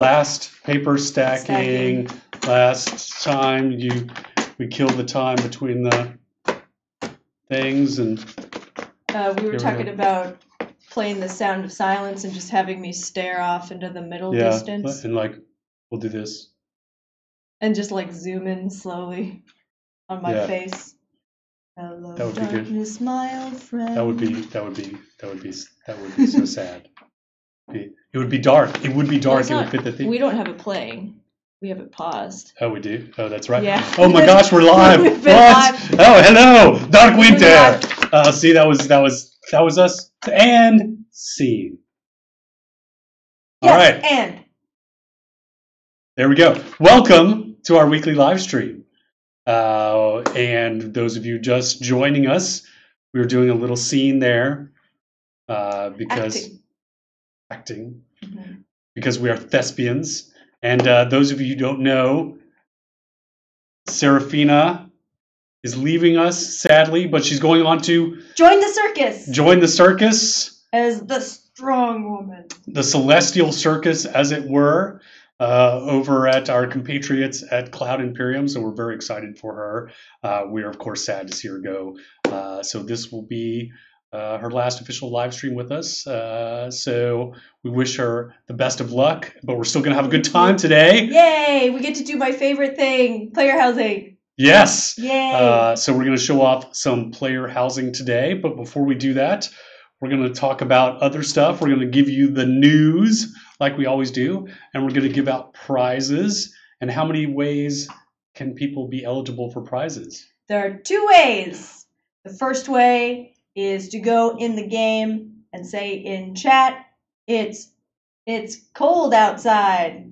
Last paper stacking. Last time we killed the time between the things, and we were talking about playing the Sound of Silence and just having me stare off into the middle distance. And like we'll do this. And just like zoom in slowly on my face. Hello, that would darkness, be good. My old friend. That would be so sad. It would be dark. It would be dark. Well, it would fit the theme. We don't have it playing. We have it paused. Oh, we do? Oh, that's right. Yeah. Oh my gosh, we're live. We've been live. Oh, hello, Dark Winter. See, that was us. And scene. Yes, all right. And there we go. Welcome to our weekly live stream. And those of you just joining us, we were doing a little scene there because acting because we are thespians. And those of you who don't know, Serafina is leaving us, sadly, but she's going on to join the circus. Join the circus. As the strong woman. The celestial circus, as it were, over at our compatriots at Cloud Imperium. So we're very excited for her. We are, of course, sad to see her go. So this will be her last official live stream with us. So we wish her the best of luck, but we're still going to have a good time today. Yay! We get to do my favorite thing, player housing. Yes. Yay! So we're going to show off some player housing today. But before we do that, we're going to talk about other stuff. We're going to give you the news like we always do. And we're going to give out prizes. And how many ways can people be eligible for prizes? There are two ways. The first way is to go in the game and say in chat, it's cold outside.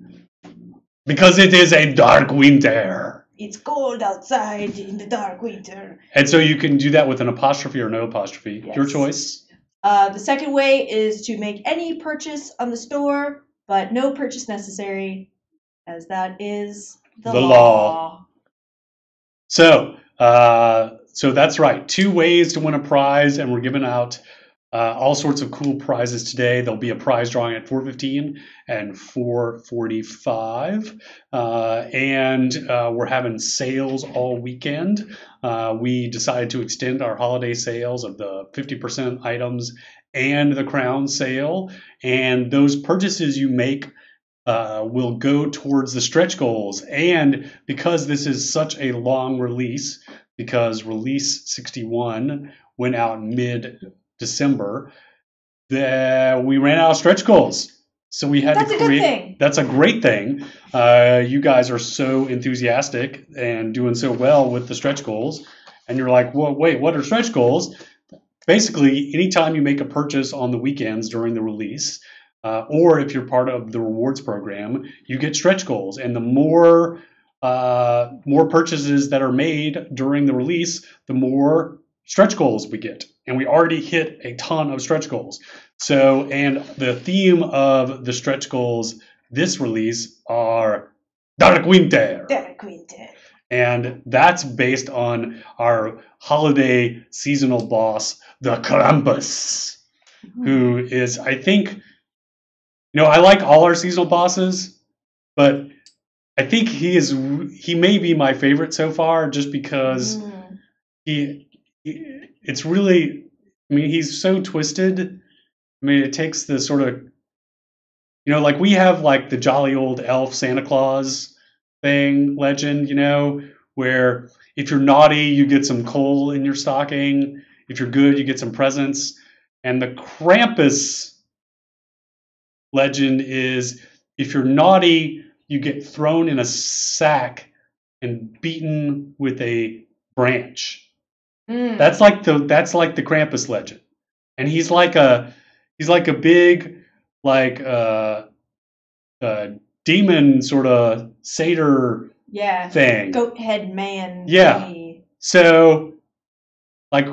Because it is a dark winter. It's cold outside in the dark winter. And so you can do that with an apostrophe or no apostrophe. Yes. Your choice. The second way is to make any purchase on the store, but no purchase necessary, as that is the law. So that's right. Two ways to win a prize, and we're giving out all sorts of cool prizes today. There'll be a prize drawing at 4:15 and 4:45, and we're having sales all weekend. We decided to extend our holiday sales of the 50% items and the crown sale, and those purchases you make will go towards the stretch goals. And because this is such a long release, because release 61 went out mid-December, we ran out of stretch goals. So we had That's to create. A good thing. That's a great thing. You guys are so enthusiastic and doing so well with the stretch goals. And you're like, well, wait, what are stretch goals? Basically, anytime you make a purchase on the weekends during the release, or if you're part of the rewards program, you get stretch goals. And the more purchases that are made during the release, the more stretch goals we get. And we already hit a ton of stretch goals. So, and the theme of the stretch goals this release are Dark Winter. Dark Winter. And that's based on our holiday seasonal boss, the Krampus, who is, I think, I like all our seasonal bosses, but I think he may be my favorite so far, just because it's really, he's so twisted. It takes the sort of, like we have like the jolly old elf Santa Claus thing legend, where if you're naughty, you get some coal in your stocking. If you're good, you get some presents. And the Krampus legend is if you're naughty, you get thrown in a sack and beaten with a branch. That's like the Krampus legend. And he's like a big demon sort of satyr thing. Goat head man. Yeah. Thingy. So like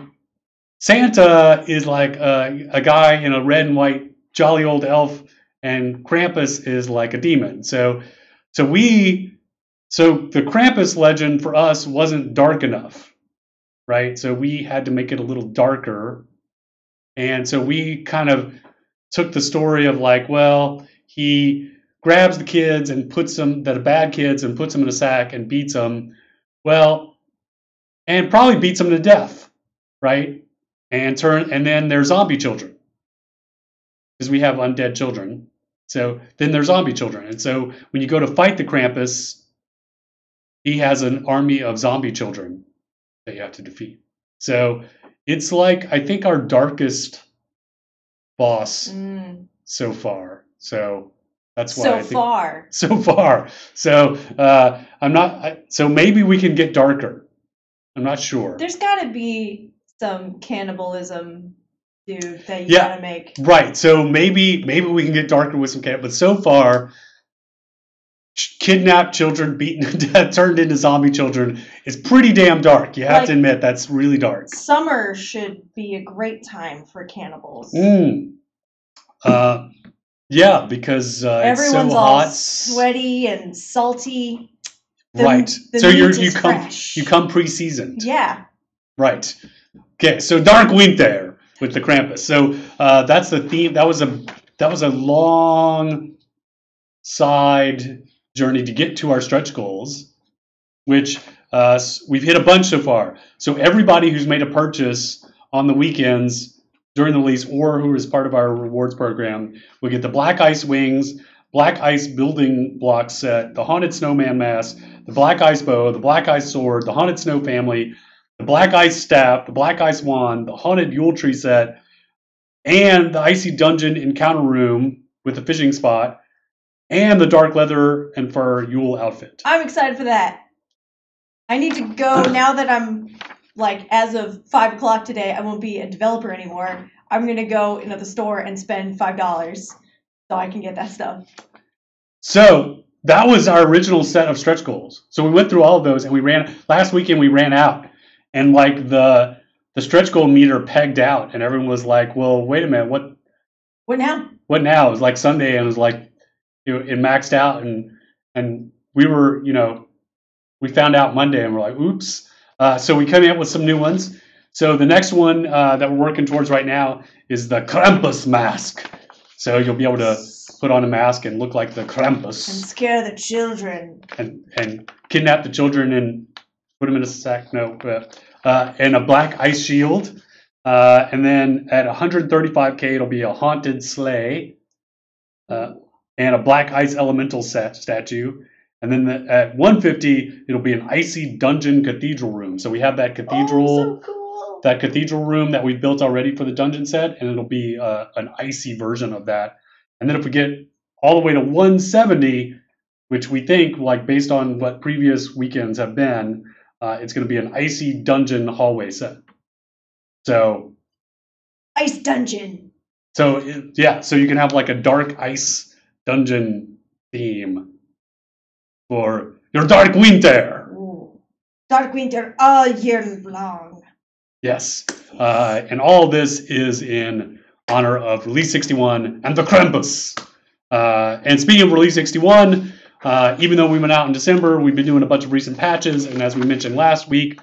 Santa is like a guy in a red and white jolly old elf, and Krampus is like a demon. So the Krampus legend for us wasn't dark enough, right? So we had to make it a little darker. And so we kind of took the story of like, well, he grabs the kids and puts them, the bad kids, and puts them in a sack and beats them. Well, and probably beats them to death, right? And then there's zombie children because we have undead children. So then there's zombie children, and so when you go to fight the Krampus, he has an army of zombie children that you have to defeat. So it's like I think our darkest boss so far. So that's why so far. So I'm not. So maybe we can get darker. I'm not sure. There's got to be some cannibalism, dude, that you gotta make. Right. So maybe we can get darker with some cannibalism. But so far, kidnapped children, beaten to death, turned into zombie children is pretty damn dark. You have to admit that's really dark. Summer should be a great time for cannibals. Yeah, because everyone's it's so all hot, sweaty and salty. Right. So you come pre-seasoned. Yeah. Right. Okay. So dark winter with the Krampus. So that's the theme. That was a long side journey to get to our stretch goals, which we've hit a bunch so far. So everybody who's made a purchase on the weekends during the release or who is part of our rewards program will get the Black Ice Wings, Black Ice Building Block Set, the Haunted Snowman Mask, the Black Ice Bow, the Black Ice Sword, the Haunted Snow Family, the Black Ice Staff, the Black Ice Wand, the Haunted Yule Tree Set, and the Icy Dungeon Encounter Room with the fishing spot, and the Dark Leather and Fur Yule outfit. I'm excited for that. I need to go now that I'm, as of 5 o'clock today, I won't be a developer anymore. I'm going to go into the store and spend $5 so I can get that stuff. So that was our original set of stretch goals. So we went through all of those, and last weekend we ran out, and the stretch goal meter pegged out, and everyone was like, "Well, wait a minute, what now? What now?" It was like Sunday, and it was like it maxed out, and we were we found out Monday, and we're like, "Oops!" So we came up with some new ones. So the next one that we're working towards right now is the Krampus mask. So you'll be able to put on a mask and look like the Krampus. And scare the children. And kidnap the children and put them in a sack. No. And a black ice shield. And then at 135K, it'll be a haunted sleigh. And a black ice elemental statue. And then at 150, it'll be an icy dungeon cathedral room. So we have that cathedral. Oh, so cool. That cathedral room that we built already for the dungeon set, and it'll be an icy version of that. And then if we get all the way to 170, which we think, based on what previous weekends have been, it's going to be an icy dungeon hallway set. So ice dungeon. So so you can have a dark ice dungeon theme for your dark winter. Ooh. Dark winter all year long. Yes, and all of this is in honor of Release 61 and the Krampus. And speaking of Release 61, even though we went out in December, we've been doing a bunch of recent patches, and as we mentioned last week,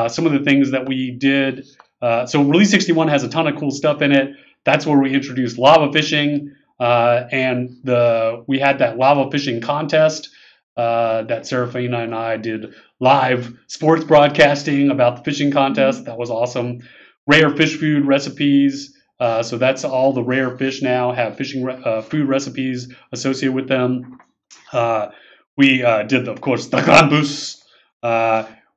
some of the things that we did. So Release 61 has a ton of cool stuff in it. That's where we introduced lava fishing, and we had that lava fishing contest that Serafina and I did live sports broadcasting about the fishing contest. That was awesome. Rare fish food recipes. So that's all the rare fish now have fishing food recipes associated with them. We did, of course, the Krampus.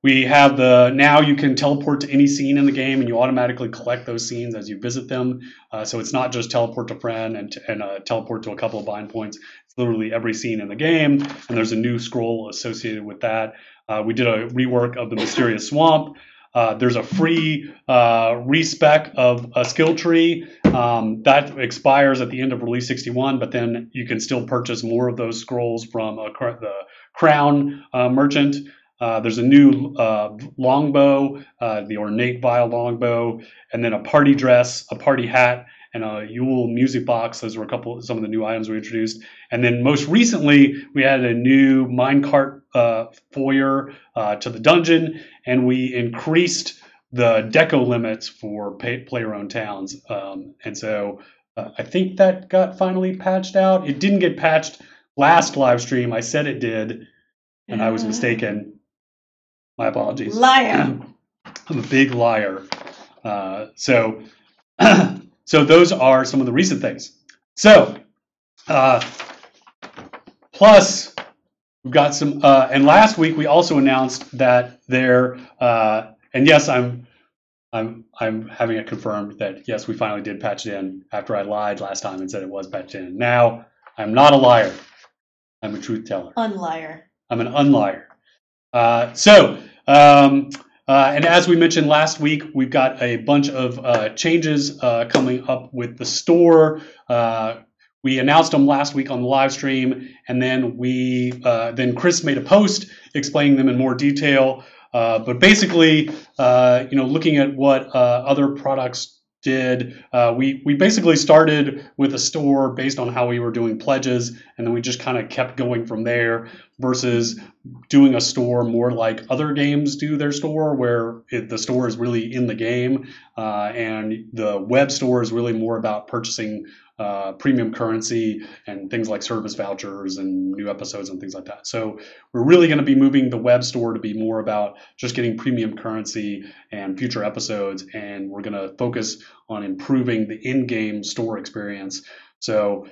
We have now you can teleport to any scene in the game, and you automatically collect those scenes as you visit them. So it's not just teleport to friend and teleport to a couple of bind points. It's literally every scene in the game, and there's a new scroll associated with that. We did a rework of the Mysterious Swamp. There's a free respec of a skill tree that expires at the end of Release 61, but then you can still purchase more of those scrolls from the Crown merchant. There's a new longbow, the ornate vial longbow, and then a party dress, a party hat, and a Yule music box. Those were some of the new items we introduced. And then most recently, we added a new minecart foyer to the dungeon, and we increased the deco limits for player-owned towns. And so I think that got finally patched out. It didn't get patched last live stream I said it did, and I was mistaken. My apologies. Liar. I'm a big liar. So those are some of the recent things. So plus we've got some, and last week we also announced that there, and yes, I'm having it confirmed that yes, we finally did patch it in after I lied last time and said it was patched in. Now I'm not a liar. I'm a truth teller. Unliar. I'm an unliar. And as we mentioned last week, we've got a bunch of changes coming up with the store. We announced them last week on the live stream, and then then Chris made a post explaining them in more detail. But basically, looking at what other products did, we basically started with a store based on how we were doing pledges, and then we just kind of kept going from there versus doing a store more like other games do their store, where the store is really in the game, and the web store is really more about purchasing premium currency and things like service vouchers and new episodes and things like that. So we're really going to be moving the web store to be more about just getting premium currency and future episodes, and we're going to focus on improving the in-game store experience. So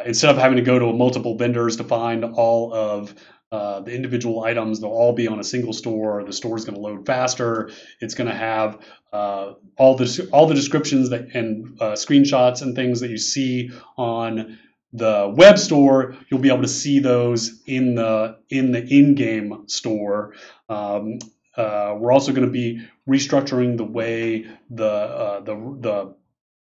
instead of having to go to multiple vendors to find all of the individual items, they'll all be on a single store. The store is going to load faster. It's going to have all the descriptions and screenshots and things that you see on the web store. You'll be able to see those in the in-game store. We're also going to be restructuring the way the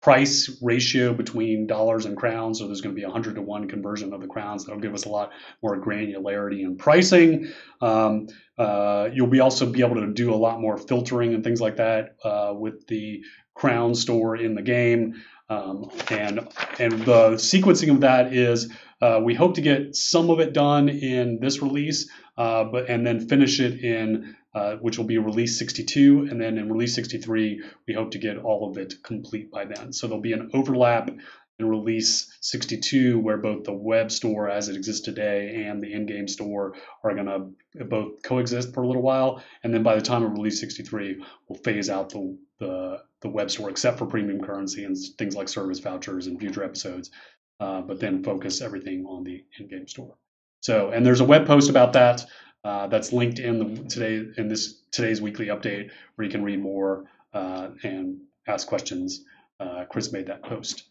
price ratio between dollars and crowns. So there's going to be a 100-to-1 conversion of the crowns. That'll give us a lot more granularity in pricing. You'll also be able to do a lot more filtering and things like that with the crown store in the game. And the sequencing of that is we hope to get some of it done in this release, and then finish it in which will be release 62, and then in release 63, we hope to get all of it complete by then. So there'll be an overlap in release 62 where both the web store as it exists today and the in-game store are going to both coexist for a little while, and then by the time of release 63, we'll phase out the web store except for premium currency and things like service vouchers and future episodes, but then focus everything on the in-game store. So, and there's a web post about that. That's linked in today's weekly update, where you can read more and ask questions. Chris made that post.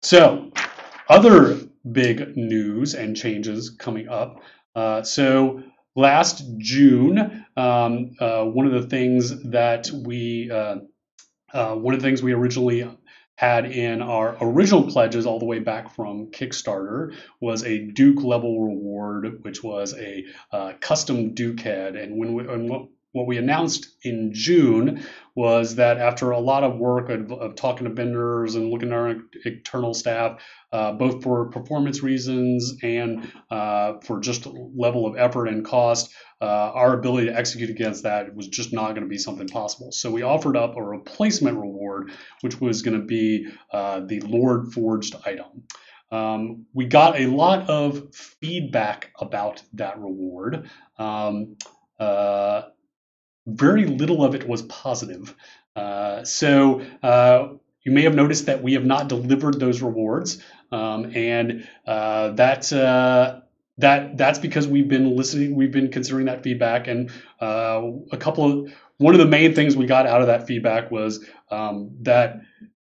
So, other big news and changes coming up. So last June, one of the things we originally had in our original pledges all the way back from Kickstarter was a Duke level reward, which was a custom Duke head. And what we announced in June was that after a lot of work of talking to vendors and looking at our internal staff, both for performance reasons and for just level of effort and cost, our ability to execute against that was just not going to be something possible. So we offered up a replacement reward, which was going to be the Lord Forged item. We got a lot of feedback about that reward. Very little of it was positive. So you may have noticed that we have not delivered those rewards, and that's because we've been listening, we've been considering that feedback, and one of the main things we got out of that feedback was that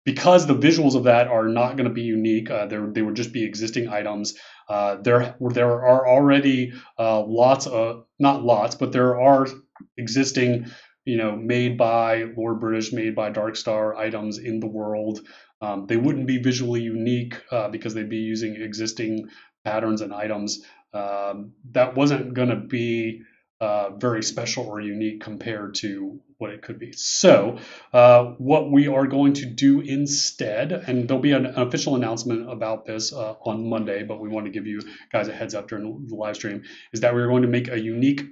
because the visuals of that are not going to be unique, they would just be existing items. There are already there are existing, made by Lord British, made by Darkstar items in the world. They wouldn't be visually unique because they'd be using existing patterns and items. That wasn't going to be very special or unique compared to what it could be. So what we are going to do instead, and there'll be an official announcement about this on Monday, but we want to give you guys a heads up during the live stream, is that we're going to make a unique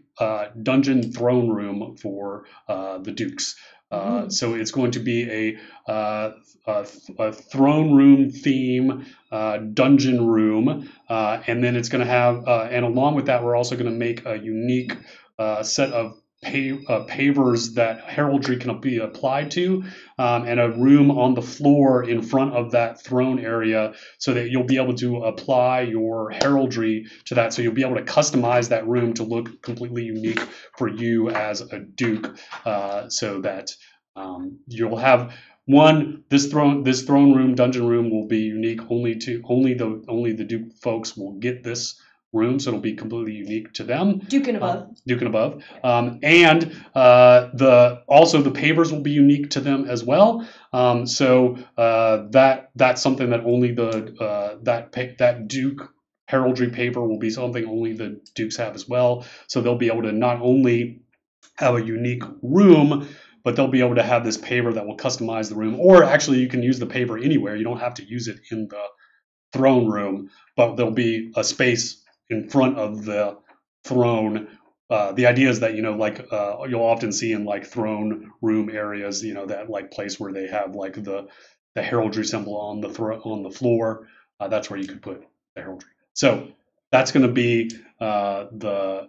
dungeon throne room for the Dukes. So it's going to be a throne room theme, dungeon room, and then it's going to have, and along with that, we're also going to make a unique set of pavers that heraldry can be applied to, and a room on the floor in front of that throne area so that you'll be able to apply your heraldry to that. So you'll be able to customize that room to look completely unique for you as a duke, so that you'll have this throne room, dungeon room will be unique only the Duke folks will get this room, so it'll be completely unique to them. Duke and above. Duke and above, and the pavers will be unique to them as well. So that's something that only that Duke heraldry paver will be something only the Dukes have as well. So they'll be able to not only have a unique room, but they'll be able to have this paver that will customize the room. Or actually, you can use the paver anywhere. You don't have to use it in the throne room, but there'll be a space in front of the throne. The idea is that, you'll often see in like throne room areas, that like place where they have like the heraldry symbol on the floor. That's where you could put the heraldry. So that's going to be the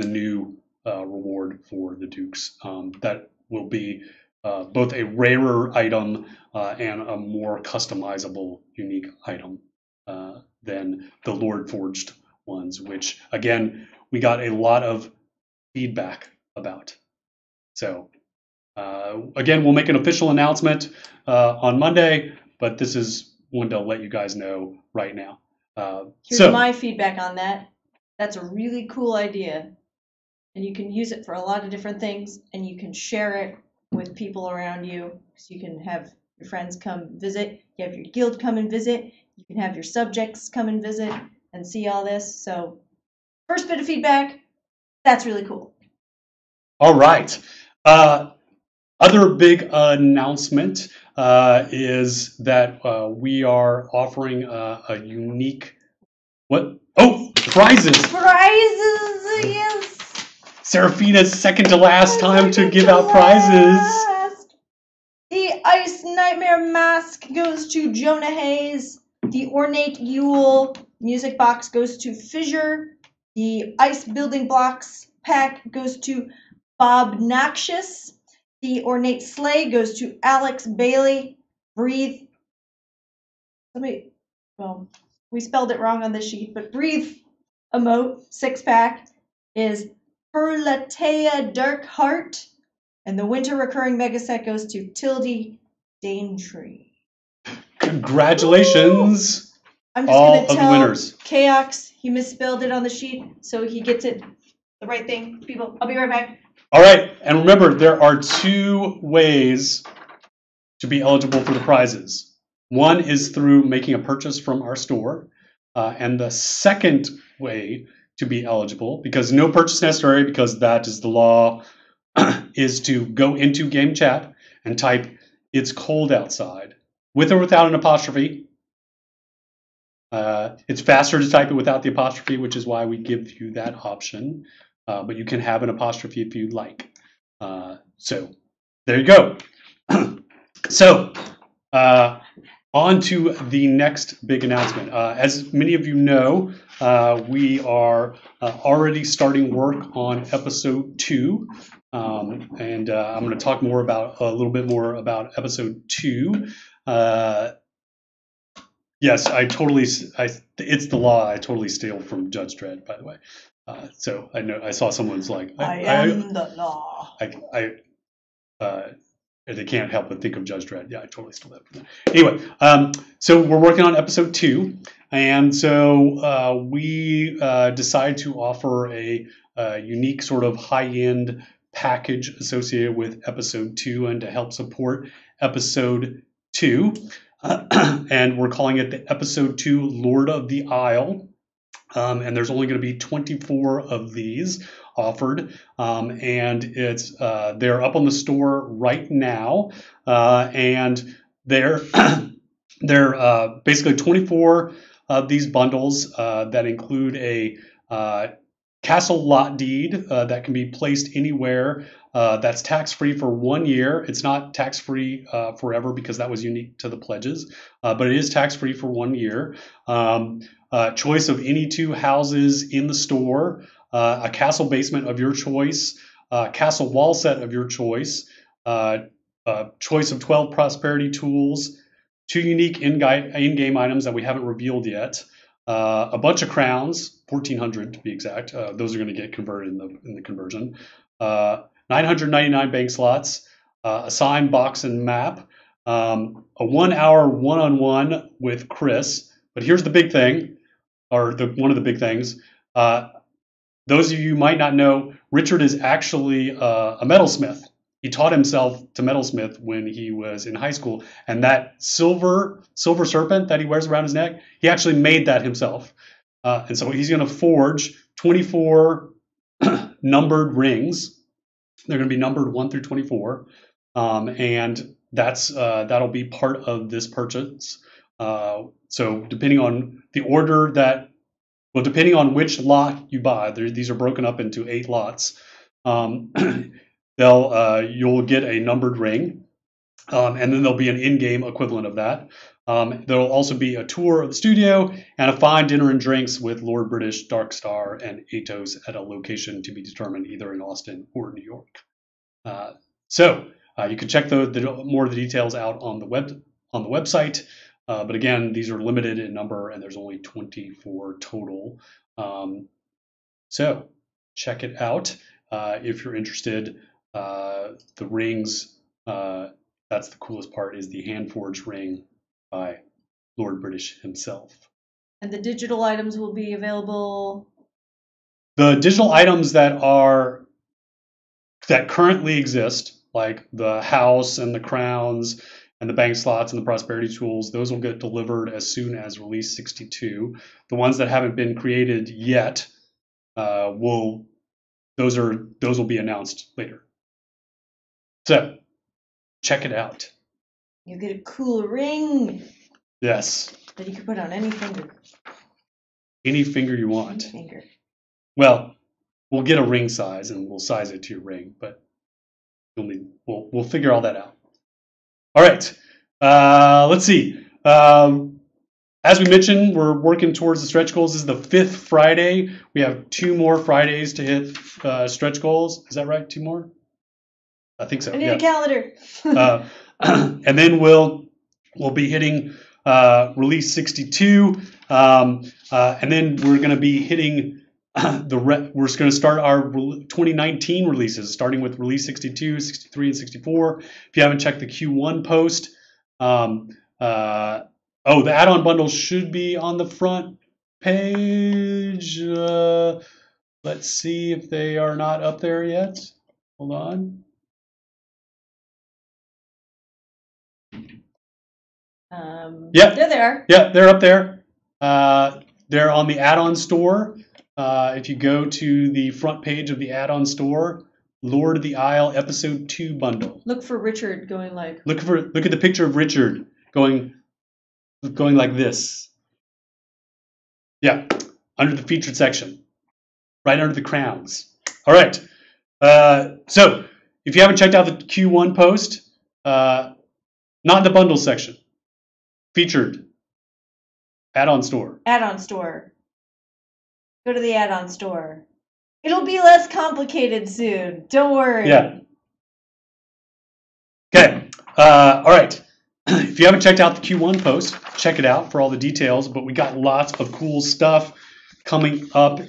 new reward for the Dukes. That will be both a rarer item and a more customizable, unique item than the Lord Forged ones, which again we got a lot of feedback about. So again, we'll make an official announcement on Monday, but this is one to let you guys know right now. Here's my feedback on that. That's a really cool idea. And you can use it for a lot of different things, and you can share it with people around you. So you can have your friends come visit, you have your guild come and visit, you can have your subjects come and visit and see all this. So first bit of feedback, that's really cool. All right. Other big announcement is that we are offering a unique prizes. Prizes, yes. Seraphina's second to last time to give out prizes. The Ice Nightmare Mask goes to Jonah Hayes. The Ornate Yule Music Box goes to Fissure. The Ice Building Blocks pack goes to Bob Noxious. The Ornate Sleigh goes to Alex Bailey. Breathe. We spelled it wrong on this sheet, but Breathe Emote 6-pack is Perlatea Darkheart, and the Winter Recurring Mega Set goes to Tildy Daintree. Congratulations! Ooh. I'm just going to tell winners. Chaox he misspelled it on the sheet, so he gets it the right thing. People, I'll be right back. All right, and remember, there are 2 ways to be eligible for the prizes. One is through making a purchase from our store, and the second way to be eligible, because no purchase necessary, because that is the law, is to go into game chat and type "It's cold outside" with or without an apostrophe. It's faster to type it without the apostrophe, which is why we give you that option. But you can have an apostrophe if you'd like. So there you go. So on to the next big announcement. As many of you know, we are already starting work on episode 2. And I'm going to talk a little bit more about episode 2. Yes, it's the law. I totally steal from Judge Dredd, by the way. So I know I saw someone's like, I am the law. They can't help but think of Judge Dredd. Yeah, I totally stole that from them. Anyway, so we're working on episode 2, and so we decided to offer a unique sort of high-end package associated with episode 2, and to help support episode 2. And we're calling it the episode 2 Lord of the Isle. And there's only going to be 24 of these offered, and they're up on the store right now, and they're basically 24 of these bundles that include a castle lot deed that can be placed anywhere. That's tax-free for 1 year. It's not tax-free forever because that was unique to the pledges, but it is tax-free for 1 year. Choice of any 2 houses in the store, a castle basement of your choice, castle wall set of your choice, choice of 12 prosperity tools, 2 unique in-game items that we haven't revealed yet, a bunch of crowns, 1,400 to be exact. Those are going to get converted in the conversion. 999 bank slots, a signed box and map, a 1 hour one-on-one with Chris. But here's the big thing, or one of the big things. Those of you who might not know, Richard is actually a metalsmith. He taught himself to metalsmith when he was in high school, and that silver serpent that he wears around his neck, he actually made that himself. And so he's going to forge 24 numbered rings. They're going to be numbered 1 through 24, and that'll be part of this purchase. So depending on the order depending on which lot you buy, these are broken up into 8 lots. You'll get a numbered ring, and then there'll be an in-game equivalent of that. There'll also be a tour of the studio and a fine dinner and drinks with Lord British, Darkstar, and Atos at a location to be determined either in Austin or New York. So you can check more of the details out on the website. But again, these are limited in number, and there's only 24 total. So check it out if you're interested. The rings, that's the coolest part, is the hand-forged ring by Lord British himself. And the digital items will be available? The digital items that currently exist, like the house and the crowns and the bank slots and the prosperity tools, those will get delivered as soon as release 62. The ones that haven't been created yet, those will be announced later. So check it out. You get a cool ring. Yes. That you can put on any finger. Any finger you want. Any finger. Well, we'll get a ring size and we'll size it to your ring, but we'll figure all that out. All right. Let's see. As we mentioned, we're working towards the stretch goals. This is the 5th Friday. We have 2 more Fridays to hit stretch goals. Is that right? 2 more? I think so. I need a calendar. And then we'll be hitting release 62, and then we're going to be hitting we're going to start our 2019 releases, starting with release 62, 63, and 64. If you haven't checked the Q1 post, the add-on bundles should be on the front page. Let's see if they are not up there yet. Hold on. Yeah, there they are. Yeah, they're up there. They're on the add-on store. If you go to the front page of the add-on store, Lord of the Isle Episode 2 bundle. Look for Richard going like. Look at the picture of Richard going like this. Yeah, under the featured section, right under the crowns. All right. So if you haven't checked out the Q1 post, not in the bundle section. Featured. Add-on store. Add-on store. Go to the add-on store. It'll be less complicated soon. Don't worry. Yeah. Okay. All right. If you haven't checked out the Q1 post, check it out for all the details. But we got lots of cool stuff coming up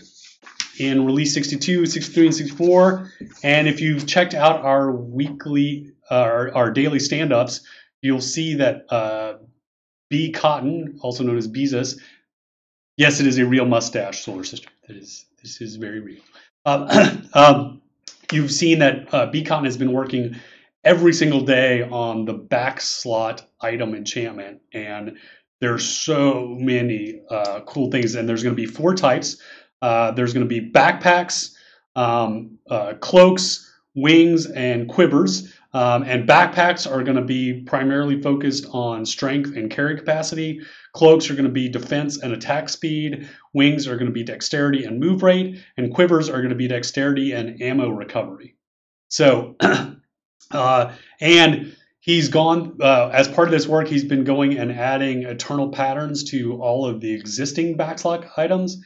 in release 62, 63, and 64. And if you've checked out our daily stand-ups, you'll see that B Cotton, also known as Beezus, yes, it is a real mustache, Solar Sister. This is very real. You've seen that B Cotton has been working every single day on the back slot item enchantment, and there's so many cool things. And there's going to be 4 types. There's going to be backpacks, cloaks, wings, and quivers. And backpacks are going to be primarily focused on strength and carry capacity. Cloaks are going to be defense and attack speed. Wings are going to be dexterity and move rate. And quivers are going to be dexterity and ammo recovery. So, and he's gone, as part of this work, he's been going and adding eternal patterns to all of the existing backslot items.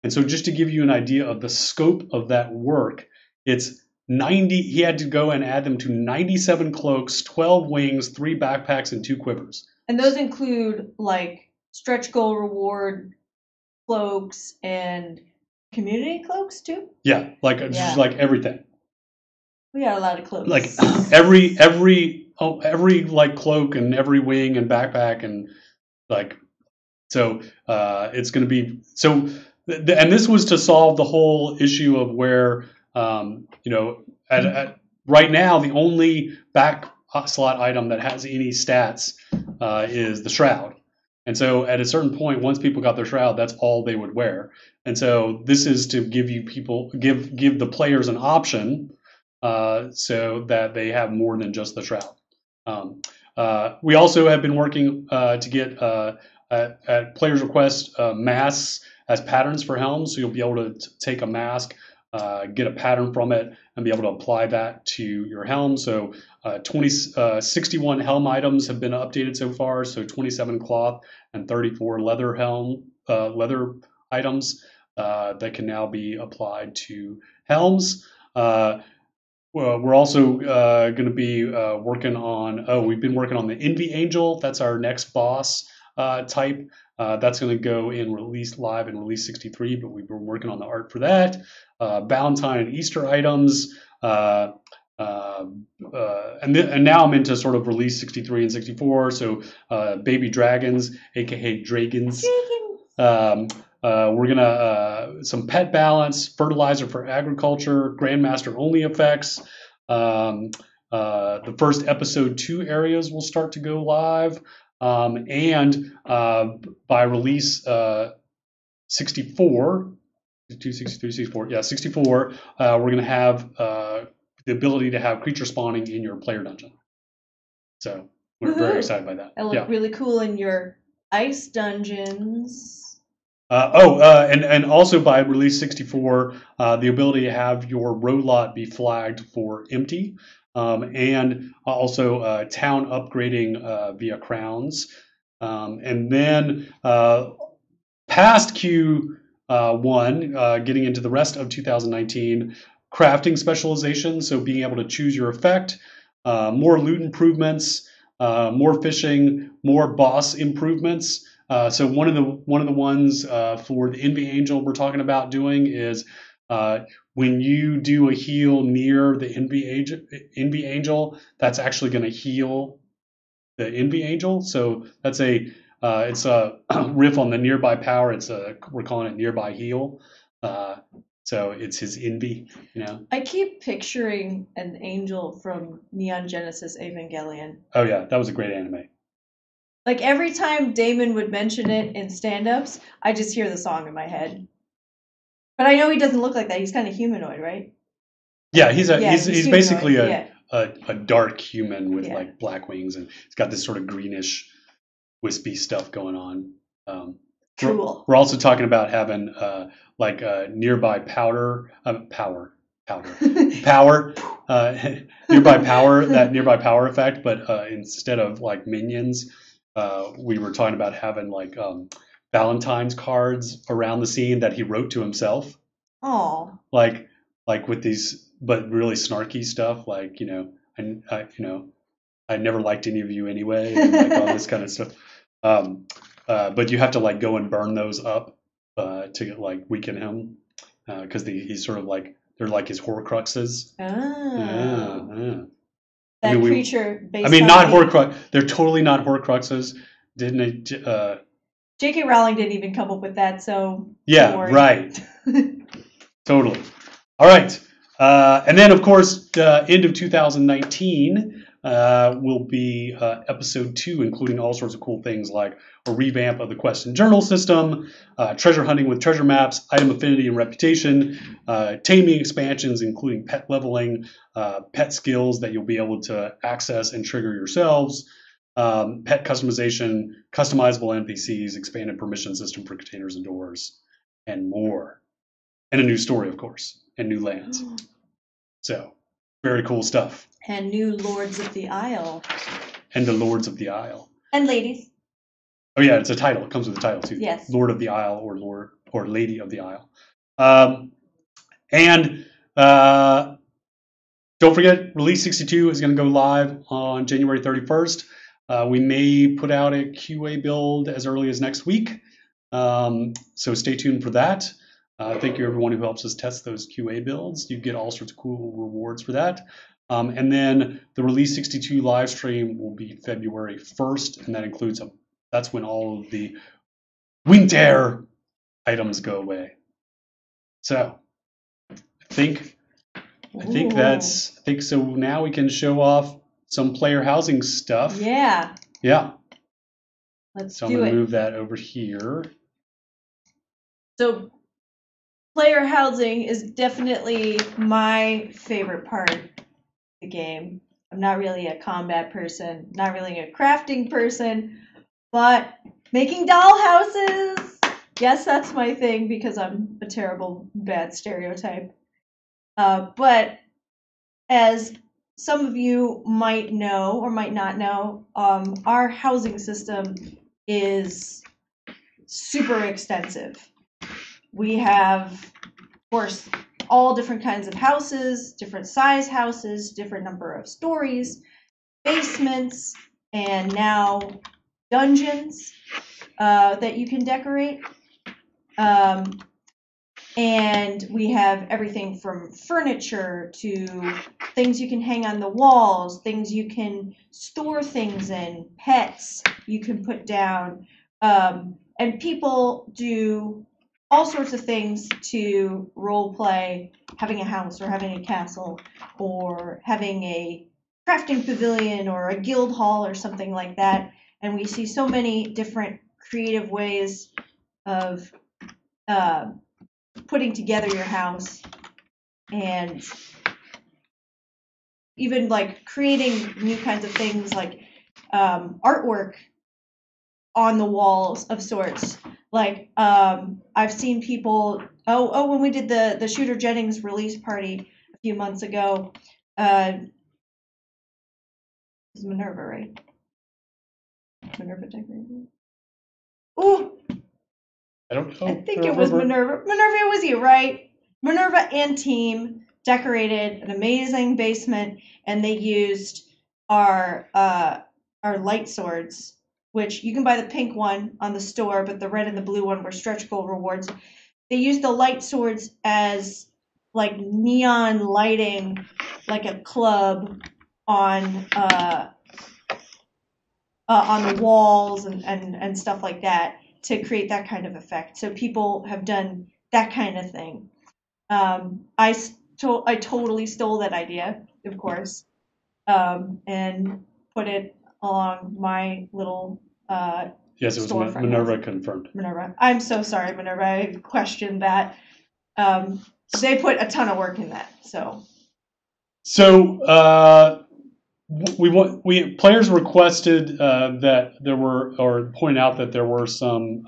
And so just to give you an idea of the scope of that work, it's 90, he had to go and add them to 97 cloaks, 12 wings, 3 backpacks, and 2 quivers. And those include like stretch goal reward cloaks and community cloaks too? Yeah, just like everything. We got a lot of cloaks. Like every like cloak and every wing and backpack and like, so it's going to be, so, and this was to solve the whole issue of where, right now, the only back slot item that has any stats is the shroud. And so at a certain point, once people got their shroud, that's all they would wear. And so this is to give the players an option so that they have more than just the shroud. We also have been working to get, at players' request, masks as patterns for helms. So you'll be able to take a mask, get a pattern from it, and be able to apply that to your helm. So 61 helm items have been updated so far. So 27 cloth and 34 leather leather items that can now be applied to helms. We're also going to be working on, we've been working on the Envy Angel. That's our next boss type. That's going to go in live in release 63, but we've been working on the art for that. Valentine and Easter items. And now I'm into sort of release 63 and 64. So baby dragons, aka dragons. We're gonna some pet balance, fertilizer for agriculture, Grandmaster only effects. The first episode 2 areas will start to go live, and by release 64, 263, 64, yeah, 64, we're gonna have the ability to have creature spawning in your player dungeon. So we're very excited by that. It'll look really cool in your ice dungeons. And also by release 64, the ability to have your road lot be flagged for empty, and also town upgrading via crowns. And then past Q1, getting into the rest of 2019, crafting specialization, so being able to choose your effect, more loot improvements, more fishing, more boss improvements. So one of the ones for the Envy Angel we're talking about doing is when you do a heal near the Envy Angel, that's actually going to heal the Envy Angel. So that's it's a riff on the nearby power. We're calling it nearby heal. So it's his envy, I keep picturing an angel from Neon Genesis Evangelion. Oh yeah, that was a great anime. Like every time Damon would mention it in stand-ups, I just hear the song in my head. But I know he doesn't look like that. He's kind of humanoid, right? Yeah, he's basically a dark human with like black wings, and he's got this sort of greenish, wispy stuff going on. Cool. We're also talking about having nearby power, nearby power, that nearby power effect, but instead of like minions, we were talking about having like Valentine's cards around the scene that he wrote to himself. Oh. Like with these, but really snarky stuff, like I never liked any of you anyway, and like all this kind of stuff. But you have to like go and burn those up to like weaken him, because he's sort of like, they're like his Horcruxes. Yeah. Creature based not Horcrux. They're totally not Horcruxes. Didn't it? J.K. Rowling didn't even come up with that, so yeah, right. Totally. All right. And then, of course, end of 2019, will be episode 2, including all sorts of cool things like a revamp of the quest and journal system, treasure hunting with treasure maps, item affinity and reputation, taming expansions, including pet leveling, pet skills that you'll be able to access and trigger yourselves, pet customization, customizable NPCs, expanded permission system for containers and doors, and more. And a new story, of course, and new lands. So, very cool stuff. And new Lords of the Isle. And the Lords of the Isle. And ladies. Oh yeah, it's a title. It comes with a title too. Yes. Lord of the Isle or Lord or Lady of the Isle. And don't forget, Release 62 is going to go live on January 31st. We may put out a QA build as early as next week. So stay tuned for that. Thank you everyone who helps us test those QA builds. You get all sorts of cool rewards for that. And then the Release 62 live stream will be February 1st, and that includes that's when all of the winter items go away. So I think so. Now we can show off some player housing stuff. Yeah. Yeah. Let's do it. So I'm going to move that over here. So player housing is definitely my favorite part of the game. I'm not really a combat person, not really a crafting person, but making doll houses, yes, that's my thing because I'm a terrible, bad stereotype. But as some of you might know or might not know, our housing system is super extensive. We have, of course, all different kinds of houses, different size houses, different number of stories, basements, and now dungeons that you can decorate. And we have everything from furniture to things you can hang on the walls, things you can store things in, pets you can put down. And people do all sorts of things to role play having a house or having a castle or having a crafting pavilion or a guild hall or something like that. And we see so many different creative ways of putting together your house and even like creating new kinds of things like artwork on the walls of sorts. Like I've seen people when we did the Shooter Jennings release party a few months ago, it was Minerva, right? Minerva decorated. Ooh, I don't know. I think it was Minerva. Minerva, it was you, right? Minerva and team decorated an amazing basement, and they used our light swords, which you can buy the pink one on the store, but the red and the blue one were stretch goal rewards. They used the light swords as like neon lighting, like a club on the walls and stuff like that to create that kind of effect. So people have done that kind of thing. I totally stole that idea, of course, and put it along my little yes, it was Minerva confirmed. Minerva. I'm so sorry, Minerva. I questioned that. They put a ton of work in that. So players requested that there were, or pointed out that there were some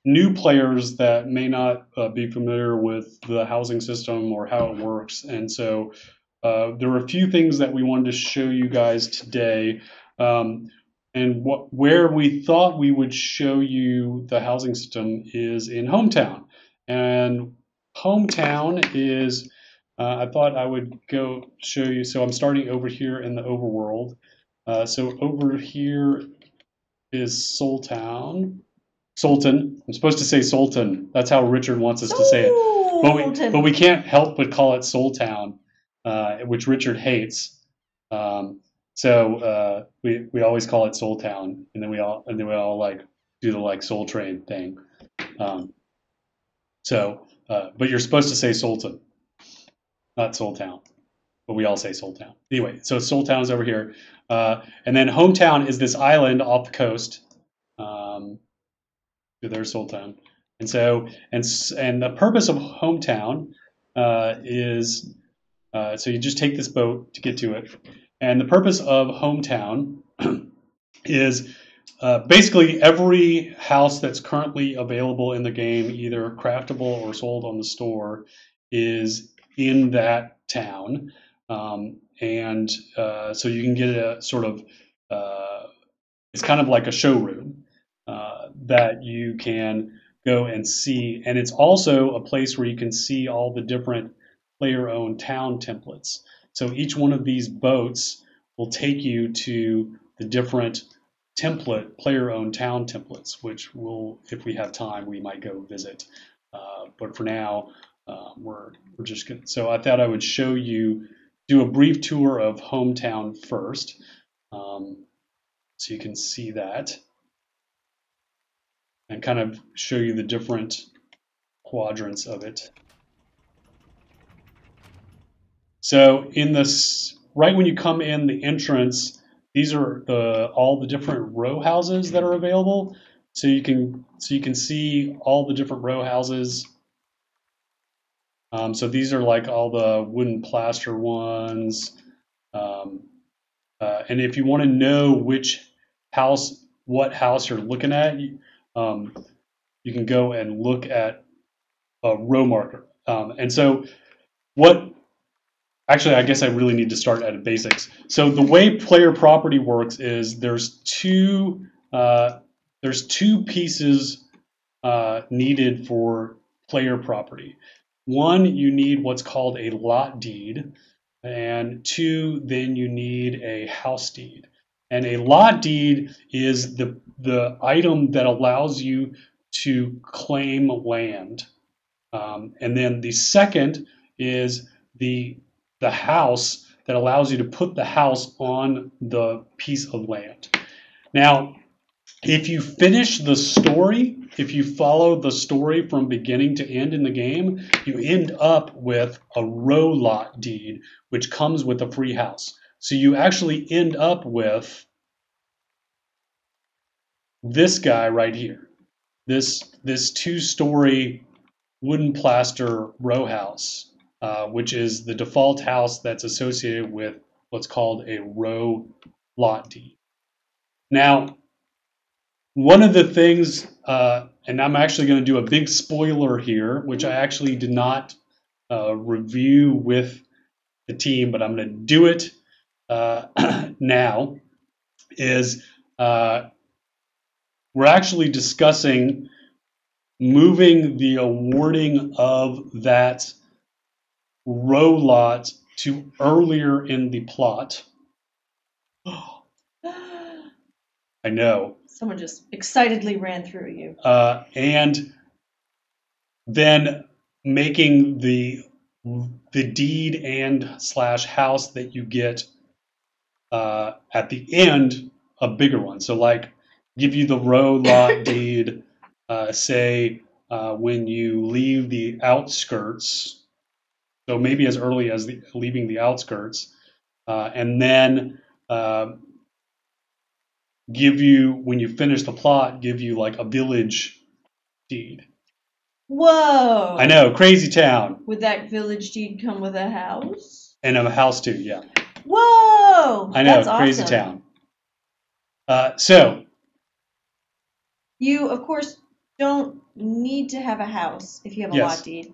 new players that may not be familiar with the housing system or how it works, and so there were a few things that we wanted to show you guys today. And where we thought we would show you the housing system is in Hometown. And Hometown is, I thought I would go show you. So I'm starting over here in the overworld. So over here is Sultan. I'm supposed to say Sultan. That's how Richard wants us to say it. But we can't help but call it Soultown, which Richard hates. So we always call it Soultown, and then we all like do the like Soul Train thing. But you're supposed to say Sultan, not Soultown. but we all say Soul Town. Anyway, so Soul Town is over here. And then Hometown is this island off the coast. There's Soul Town. And so, and the purpose of Hometown is, so you just take this boat to get to it. And the purpose of Hometown is basically every house that's currently available in the game, either craftable or sold on the store, is in that town. And so you can get a sort of, it's kind of like a showroom that you can go and see. And it's also a place where you can see all the different player-owned town templates. So each one of these boats will take you to the different player-owned town templates, which will, if we have time, we might go visit. But for now, we're just gonna. So I thought I would show you, do a brief tour of Hometown first, so you can see that, and kind of show you the different quadrants of it. So in this, right when you come in the entrance, these are all the different row houses that are available. So you can see all the different row houses. So these are like all the wooden plaster ones. And if you want to know what house you're looking at, you can go and look at a row marker. And so actually, I guess I really need to start at the basics. So the way player property works is there's two pieces needed for player property. One, you need what's called a lot deed, and two, then you need a house deed. And a lot deed is the item that allows you to claim land. And then the second is the house that allows you to put the house on the piece of land. Now, if you finish the story, if you follow the story from beginning to end in the game, you end up with a row lot deed, which comes with a free house. So you actually end up with this guy right here, this two-story wooden plaster row house, which is the default house that's associated with what's called a row lot deed. Now, one of the things, and I'm actually going to do a big spoiler here, which I actually did not review with the team, but I'm going to do it now, is we're actually discussing moving the awarding of that row lot to earlier in the plot. I know. Someone just excitedly ran through you. And then making the deed and / house that you get at the end a bigger one. So like give you the row lot deed, say when you leave the outskirts. So maybe as early as leaving the outskirts, and then give you, when you finish the plot, give you like a village deed. Whoa! I know, crazy town. Would that village deed come with a house? And a house too, yeah. Whoa! I know, That's crazy awesome. town. So you, of course, don't need to have a house if you have a lot deed.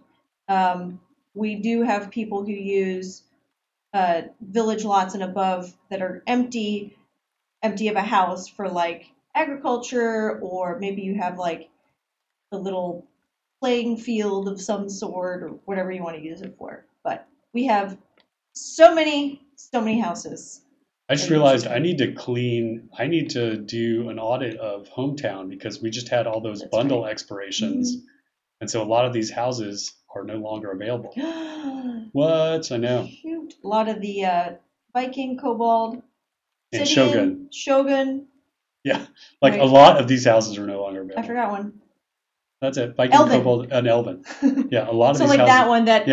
We do have people who use village lots and above that are empty of a house for like agriculture, or maybe you have like a little playing field of some sort or whatever you want to use it for. But we have so many houses. I just realized I need to do an audit of Hometown because we just had all those bundle expirations. Mm-hmm. And so a lot of these houses are no longer available. What? I know. Shoot. A lot of the Viking, Kobold, and Shogun. Yeah, like right. A lot of these houses are no longer available. I forgot one. That's it. Viking, Elven. Kobold, and Elven. Yeah, a lot of so these like houses. That one that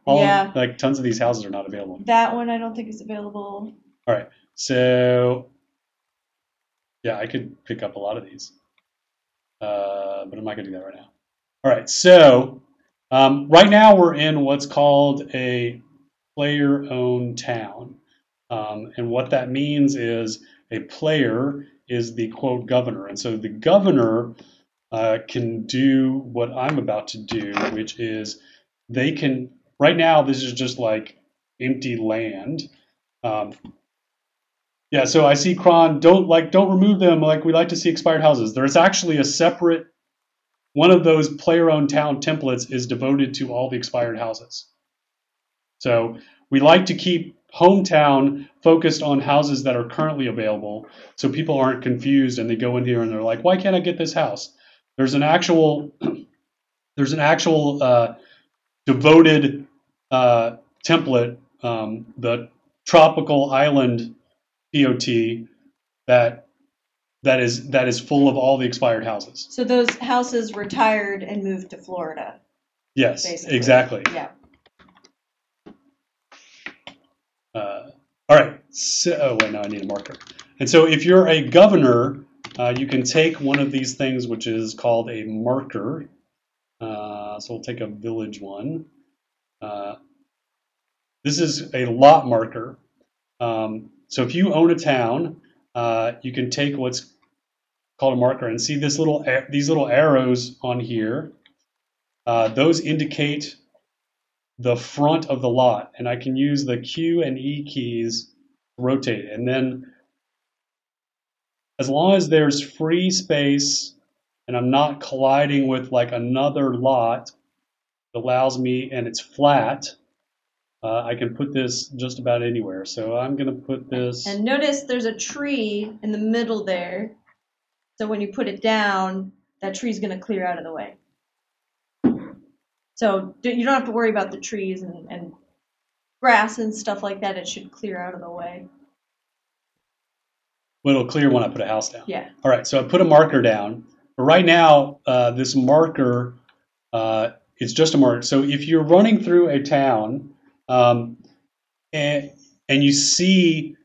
Yeah. Like tons of these houses are not available. That one I don't think is available. All right, so yeah, I could pick up a lot of these, but I'm not gonna do that right now. All right, so right now we're in what's called a player-owned town, and what that means is a player is the quote governor, and so the governor can do what I'm about to do, which is they can. Right now, this is just like empty land. Um, yeah, so I see Kron. Don't remove them. Like we like to see expired houses. There's actually a separate one of those player-owned town templates is devoted to all the expired houses. So we like to keep hometown focused on houses that are currently available, so people aren't confused and they go in here and they're like, why can't I get this house? There's an actual devoted template, the tropical island POT that is full of all the expired houses. So those houses retired and moved to Florida. Yes, basically. exactly. Yeah. All right. So, oh wait, no, I need a marker. And so, if you're a governor, you can take one of these things, which is called a marker. So we'll take a village one. This is a lot marker. So if you own a town, you can take what's called a marker and see these little arrows on here. Those indicate the front of the lot, and I can use the Q and E keys to rotate it. And then as long as there's free space and I'm not colliding with like another lot, it allows me, and it's flat, I can put this just about anywhere. So I'm going to put this. And notice there's a tree in the middle there. So when you put it down, that tree's going to clear out of the way. So you don't have to worry about the trees and grass and stuff like that. It should clear out of the way. Well, it'll clear when I put a house down. Yeah. All right, so I put a marker down. But right now, this marker, it's just a marker. So if you're running through a town and you see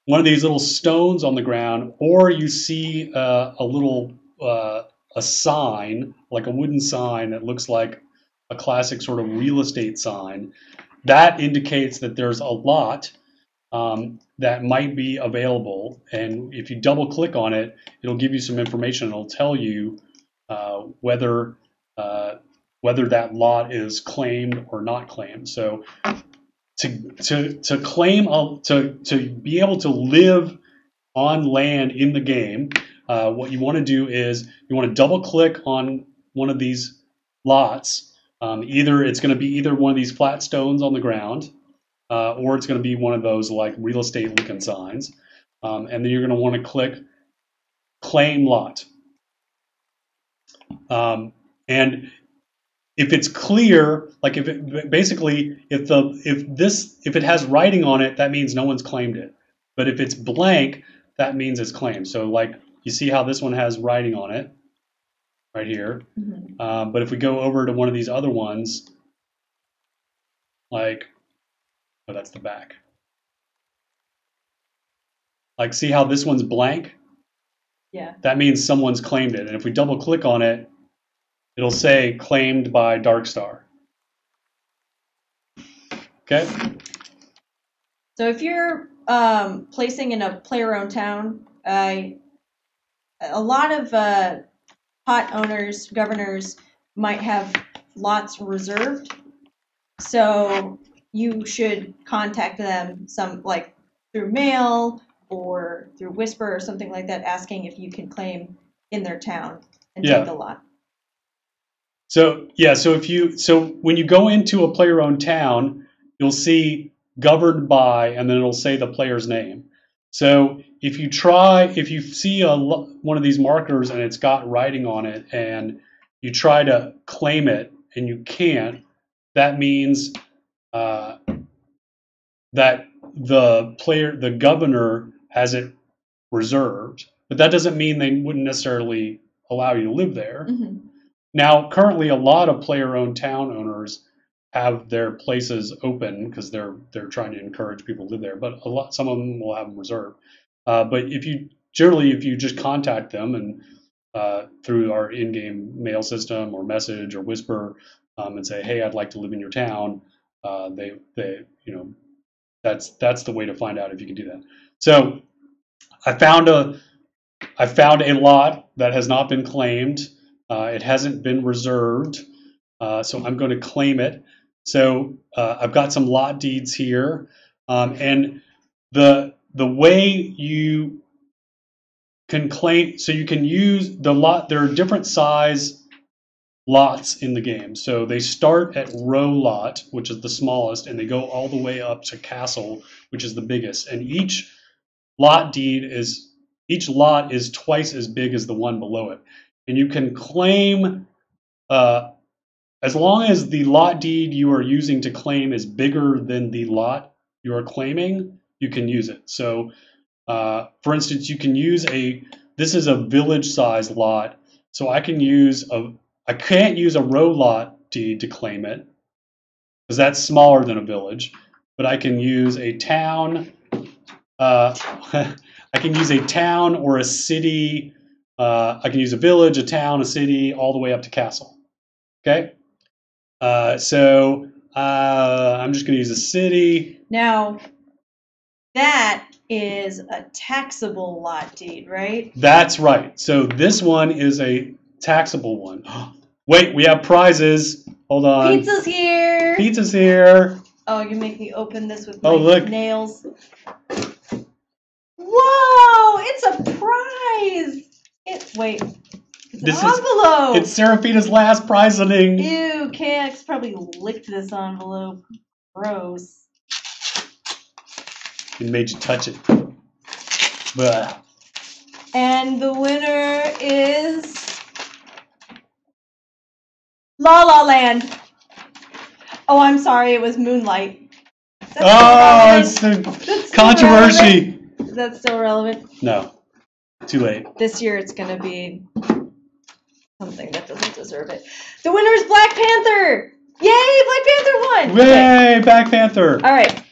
one of these little stones on the ground, or you see a little a sign, like a wooden sign that looks like a classic sort of real estate sign, that indicates that there's a lot that might be available. And if you double click on it, it'll give you some information. It'll tell you whether that lot is claimed or not claimed. So to claim to be able to live on land in the game, what you want to do is you want to double click on one of these lots. Either it's going to be either one of these flat stones on the ground, or it's going to be one of those like real estate looking signs, and then you're going to want to click claim lot. And if it's clear, like if it has writing on it, that means no one's claimed it. But if it's blank, that means it's claimed. So like you see how this one has writing on it right here. Mm-hmm. But if we go over to one of these other ones, like, oh, that's the back. Like, see how this one's blank? Yeah. That means someone's claimed it. And if we double click on it, it'll say claimed by Darkstar. Okay. So if you're placing in a player-owned town, a lot of pot owners, governors might have lots reserved. So you should contact them like through mail or through Whisper or something like that, asking if you can claim in their town and take the lot. So so when you go into a player-owned town, you'll see governed by, and then it'll say the player's name. So if you see one of these markers and it's got writing on it, and you try to claim it and you can't, that means that the governor has it reserved. But that doesn't mean they wouldn't necessarily allow you to live there. Mm-hmm. Now, currently, a lot of player-owned town owners have their places open because they're trying to encourage people to live there. But some of them will have them reserved. But if you just contact them and through our in-game mail system or message or whisper and say, hey, I'd like to live in your town, that's the way to find out if you can do that. So I found a lot that has not been claimed. It hasn't been reserved, so I'm going to claim it. So I've got some lot deeds here, and the way you can claim, so you can use the lot. There are different size lots in the game. So they start at row lot, which is the smallest, and they go all the way up to castle, which is the biggest. And each lot is twice as big as the one below it. And you can claim, as long as the lot deed you are using to claim is bigger than the lot you are claiming, you can use it. So, for instance, you can use this is a village size lot, so I can't use a row lot deed to claim it, because that's smaller than a village, but I can use a town, I can use a town or a city, I can use a village, a town, a city, all the way up to castle. Okay? So I'm just going to use a city. Now, that is a taxable lot deed, right? That's right. So this one is a taxable one. Wait, we have prizes. Hold on. Pizza's here. Pizza's here. Oh, you make me open this with my nails. Whoa, it's a prize. Wait, it's an envelope. It's Seraphina's last prizening. Ew, KX probably licked this envelope. Gross. It made you touch it. Blah. And the winner is La La Land. Oh, I'm sorry, it was Moonlight. It's a controversy. Is that still relevant? No. Too late. This year it's going to be something that doesn't deserve it. The winner is Black Panther! Yay, Black Panther won! Yay, okay. Black Panther! All right.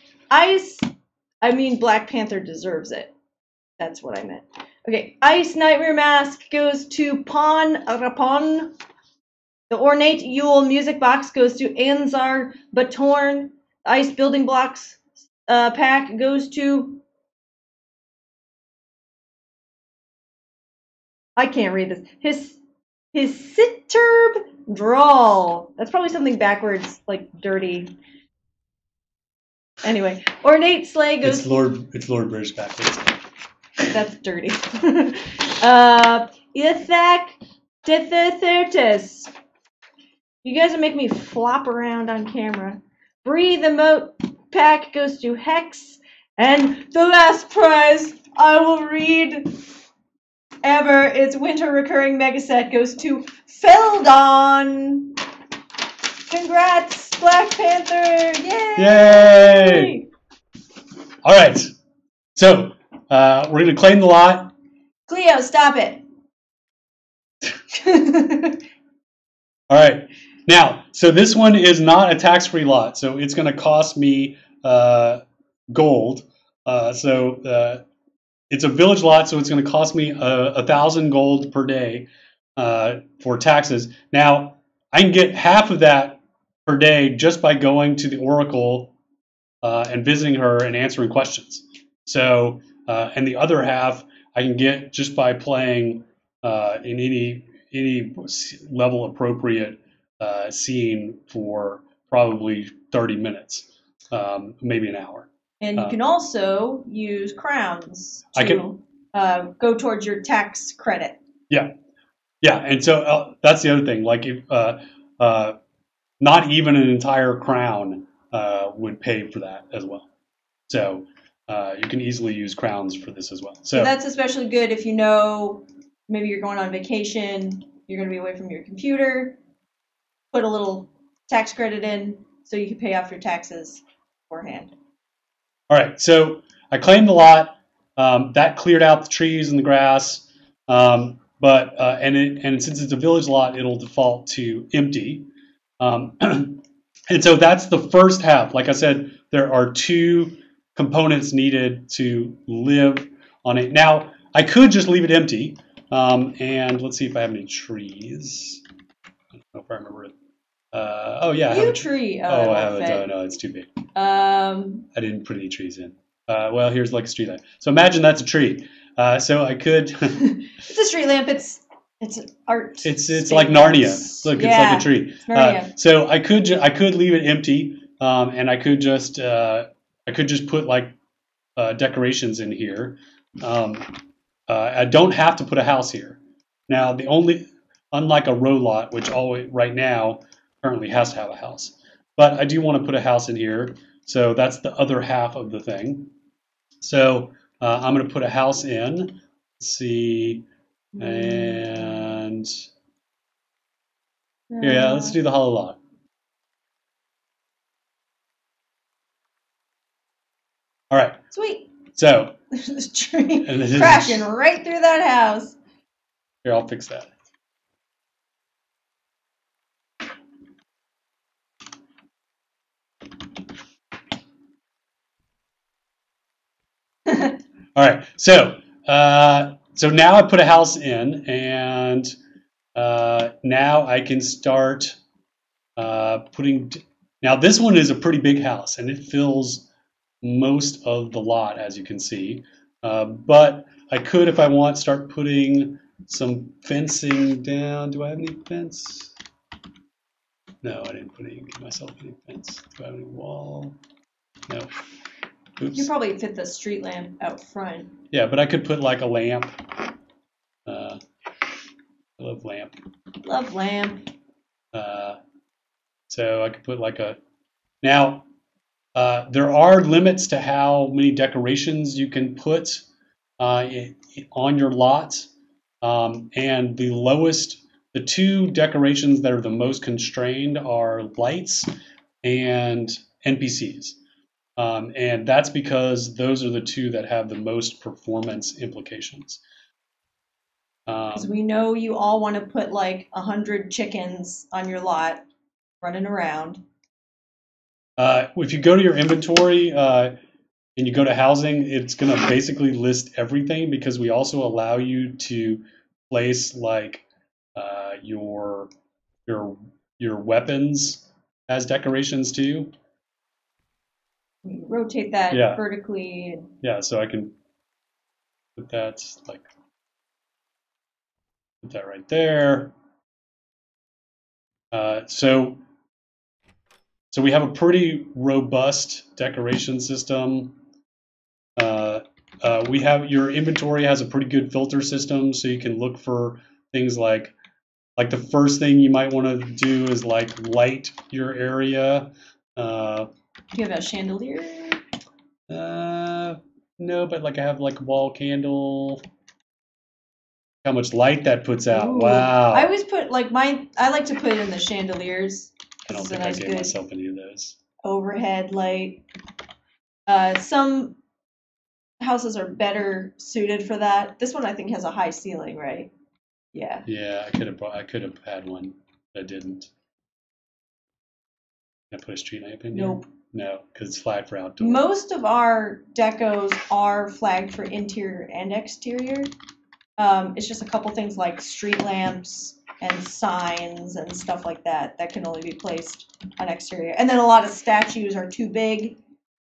Black Panther deserves it. That's what I meant. Okay, Ice Nightmare Mask goes to Pon Rapon. The Ornate Yule Music Box goes to Anzar Batorn. The Ice Building Blocks pack goes to... I can't read this. His Sitterb Drawl. That's probably something backwards, like dirty. Anyway, Ornate Sleigh goes... It's Lord British backwards. That's dirty. Ithak Tithithirtis. You guys are making me flop around on camera. Breathe Emote pack goes to Hex. And the last prize I will read ever, it's Winter Recurring Mega Set, goes to Feldon. Congrats, Black Panther! Yay! Yay! All right. So, we're going to claim the lot. Cleo, stop it. All right. Now, so this one is not a tax-free lot, so it's going to cost me gold. It's a village lot, so it's going to cost me 1,000 gold per day for taxes. Now, I can get half of that per day just by going to the Oracle and visiting her and answering questions. So, and the other half I can get just by playing in any level appropriate scene for probably 30 minutes, maybe an hour. And you can also use crowns to go towards your tax credit. Yeah. Yeah, and so that's the other thing. Like, if not even an entire crown would pay for that as well. So you can easily use crowns for this as well. So that's especially good if you know maybe you're going on vacation, you're going to be away from your computer. Put a little tax credit in so you can pay off your taxes beforehand. All right, so I claimed the lot. That cleared out the trees and the grass, and since it's a village lot, it'll default to empty. And so that's the first half. Like I said, there are 2 components needed to live on it. Now, I could just leave it empty. And let's see if I have any trees. I don't know if I remember it. Oh, yeah, I have a tree. Oh, I have a tree. No, it's too big. I didn't put any trees in. Well, here's like a street lamp. So imagine that's a tree. So I could. It's a street lamp. It's art. It's like Narnia. Look, it's like a tree. It's Narnia. So I could leave it empty, and I could just put like decorations in here. I don't have to put a house here. Now unlike a row lot, which always right now currently has to have a house, but I do want to put a house in here. So that's the other half of the thing. So I'm going to put a house in. Let's see, and yeah, let's do the hollow log. All right. Sweet. So this tree crashing right through that house. Here, I'll fix that. All right. So now I put a house in, and now I can start putting. Now this one is a pretty big house, and it fills most of the lot, as you can see. But I could, if I want, start putting some fencing down. Do I have any fence? No, I didn't give myself any fence. Do I have any wall? No. Oops. You probably fit the street lamp out front. Yeah, but I could put like a lamp. I love lamp. Love lamp. So I could put like a. Now, there are limits to how many decorations you can put on your lot, and the 2 decorations that are the most constrained are lights and NPCs. And that's because those are the 2 that have the most performance implications. Because we know you all want to put like 100 chickens on your lot running around. If you go to your inventory and you go to housing, it's going to basically list everything, because we also allow you to place like your weapons as decorations too. You rotate that vertically. Yeah, so I can put that right there. So we have a pretty robust decoration system. We have your inventory has a pretty good filter system, so you can look for things like the first thing you might want to do is like light your area. Do you have a chandelier? No, but like I have like a wall candle. How much light that puts out! Ooh. Wow. I always put like mine. I like to put it in the chandeliers. I don't think I gave myself any of those. Overhead light. Some houses are better suited for that. This one I think has a high ceiling, right? Yeah. Yeah, I could have had one, but I didn't. Can I put a street lamp in here? Nope. No, because it's flagged for outdoor. Most of our decos are flagged for interior and exterior. It's just a couple things like street lamps and signs and stuff like that that can only be placed on exterior. And then a lot of statues are too big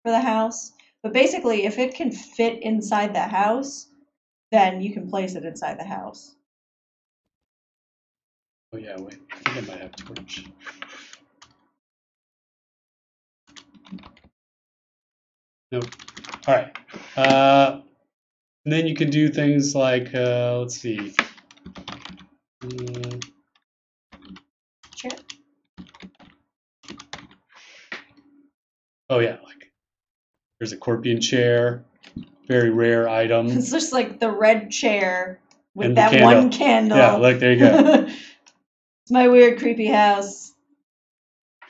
for the house. But basically, if it can fit inside the house, then you can place it inside the house. Oh yeah, wait. I think I might have a torch. Nope. All right. And then you can do things like, let's see. Sure. Oh yeah, like there's a Corpian chair, very rare item. It's just like the red chair with that one candle. Yeah, look, there you go. It's my weird, creepy house.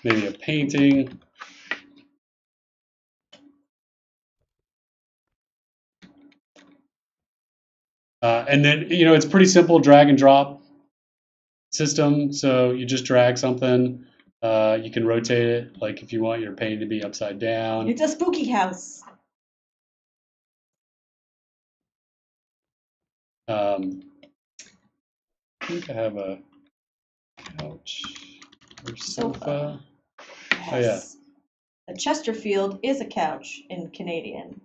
Maybe a painting. And then, it's pretty simple drag and drop system. So you just drag something. You can rotate it, like if you want your painting to be upside down. It's a spooky house. I think I have a couch or sofa. Yes. Oh yeah, A Chesterfield is a couch in Canadian.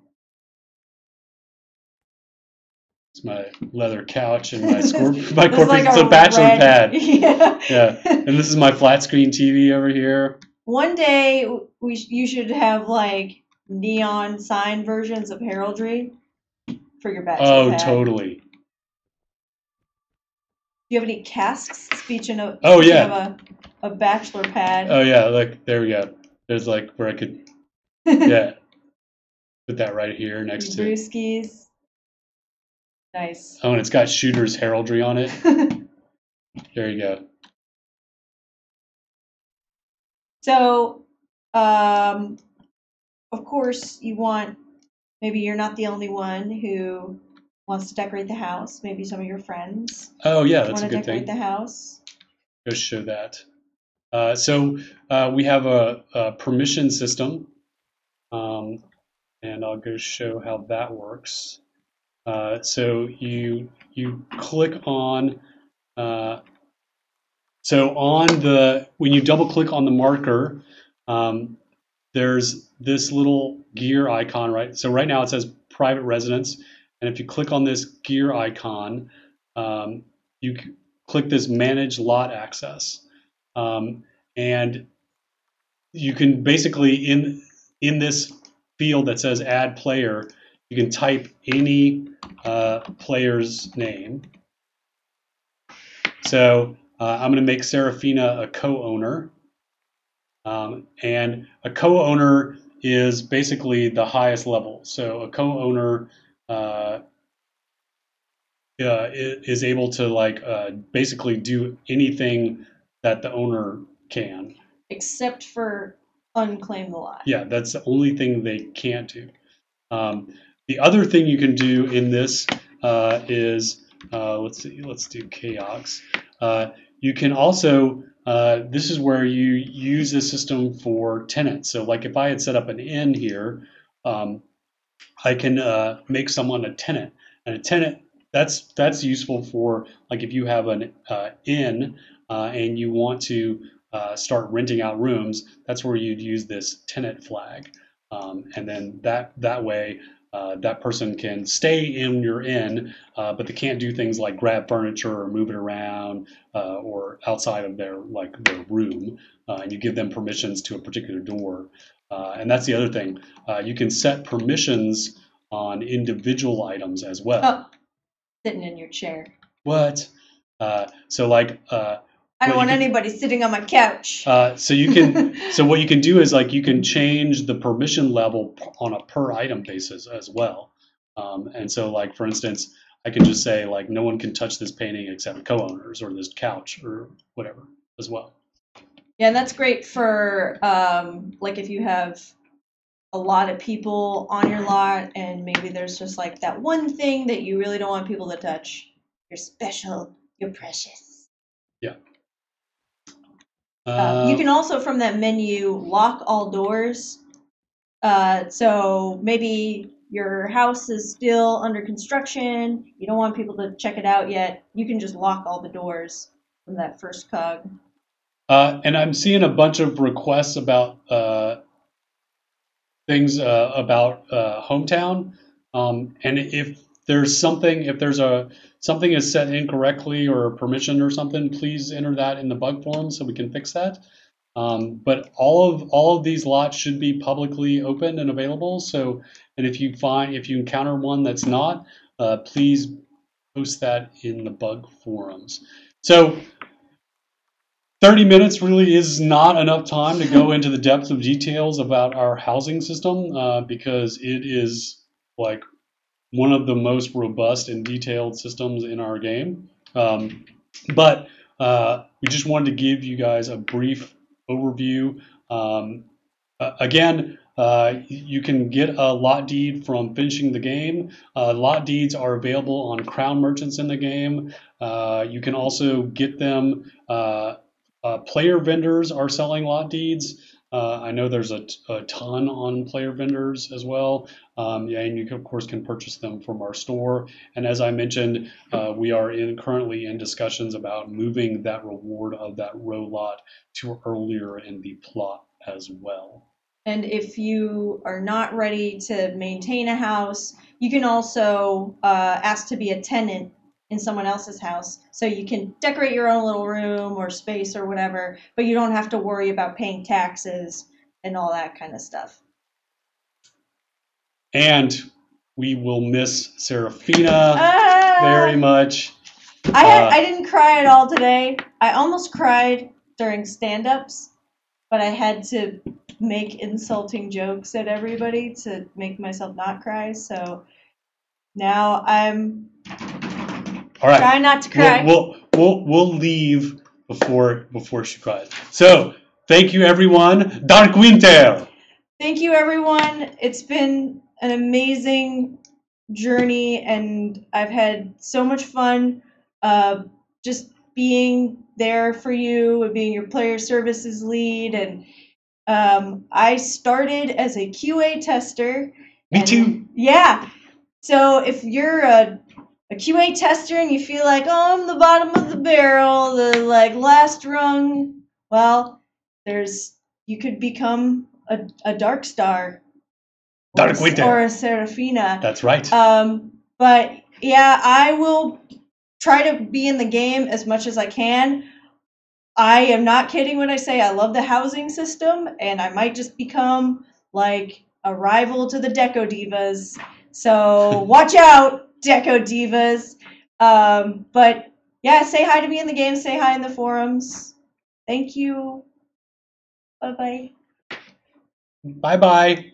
it's my leather couch and my This corporate, is like it's a a bachelor red- pad. Yeah. Yeah, and this is my flat screen TV over here. One day you should have like neon sign versions of heraldry for your bachelor Oh, pad. totally. Do you have any casks? Speaking of a bachelor pad. Oh yeah, look, there we go. There's like where I could, yeah, put that right here next to. Brewskis. Nice. Oh, and it's got Shooter's heraldry on it. There you go. So, of course, maybe you're not the only one who wants to decorate the house. Maybe some of your friends Oh yeah, that's want a to good decorate thing. the house. Go show that. So we have a permission system, and I'll go show how that works. So you click on. So when you double click on the marker, there's this little gear icon, right? So right now it says private residence, and if you click on this gear icon, you click this manage lot access, and you can basically in this field that says add player, you can type any player's name. So I'm going to make Serafina a co-owner. And a co-owner is basically the highest level. So a co-owner is able to basically do anything that the owner can. Except for unclaim the lot. Yeah, that's the only thing they can't do. The other thing you can do in this is, let's do chaos. You can also, this is where you use the system for tenants. So like if I had set up an inn here, I can make someone a tenant. And a tenant, that's useful for like if you have an inn and you want to start renting out rooms, that's where you'd use this tenant flag. And then that way that person can stay in your inn, but they can't do things like grab furniture or move it around or outside of their room. And you give them permissions to a particular door. And that's the other thing. You can set permissions on individual items as well. Oh, sitting in your chair. What? So like. I don't want anybody sitting on my couch. So you can. So what you can do is like you can change the permission level on a per item basis as well. And so like for instance, I can just say like no one can touch this painting except co-owners or this couch or whatever as well. Yeah, and that's great for like if you have a lot of people on your lot and maybe there's just like that one thing that you really don't want people to touch. You're special. You're precious. Yeah. You can also, from that menu, lock all doors. So maybe your house is still under construction. You don't want people to check it out yet. You can just lock all the doors from that first cog. And I'm seeing a bunch of requests about things about hometown. And if there's something is set incorrectly or a permission or something, please enter that in the bug forum so we can fix that. But all of these lots should be publicly open and available. So, and if you encounter one that's not, please post that in the bug forums. So 30 minutes really is not enough time to go into the depth of details about our housing system because it is like one of the most robust and detailed systems in our game. But we just wanted to give you guys a brief overview. Again, you can get a lot deed from finishing the game. Lot deeds are available on crown merchants in the game. You can also get them Player vendors are selling lot deeds. I know there's a ton on player vendors as well. Yeah, and you of course can purchase them from our store. And as I mentioned, we are currently in discussions about moving that reward of that row lot to earlier in the plot as well. And if you are not ready to maintain a house, you can also ask to be a tenant in someone else's house. So you can decorate your own little room or space or whatever, but you don't have to worry about paying taxes and all that kind of stuff. And we will miss Serafina very much. I didn't cry at all today. I almost cried during stand-ups, but I had to make insulting jokes at everybody to make myself not cry. So now I'm all right. trying not to cry. We'll leave before she cries. So thank you everyone. Dark Winter. Thank you everyone. It's been an amazing journey, and I've had so much fun just being there for you and being your player services lead. And I started as a QA tester. Me too. Yeah. So if you're a QA tester and you feel like, oh, I'm the bottom of the barrel, the like last rung, well, you could become a dark star Dark Winter or a Serafina. That's right. But yeah, I will try to be in the game as much as I can. I am not kidding when I say I love the housing system, and I might just become like a rival to the Deco Divas. So watch out, Deco Divas. But yeah, say hi to me in the game, say hi in the forums. Thank you. Bye bye. Bye bye.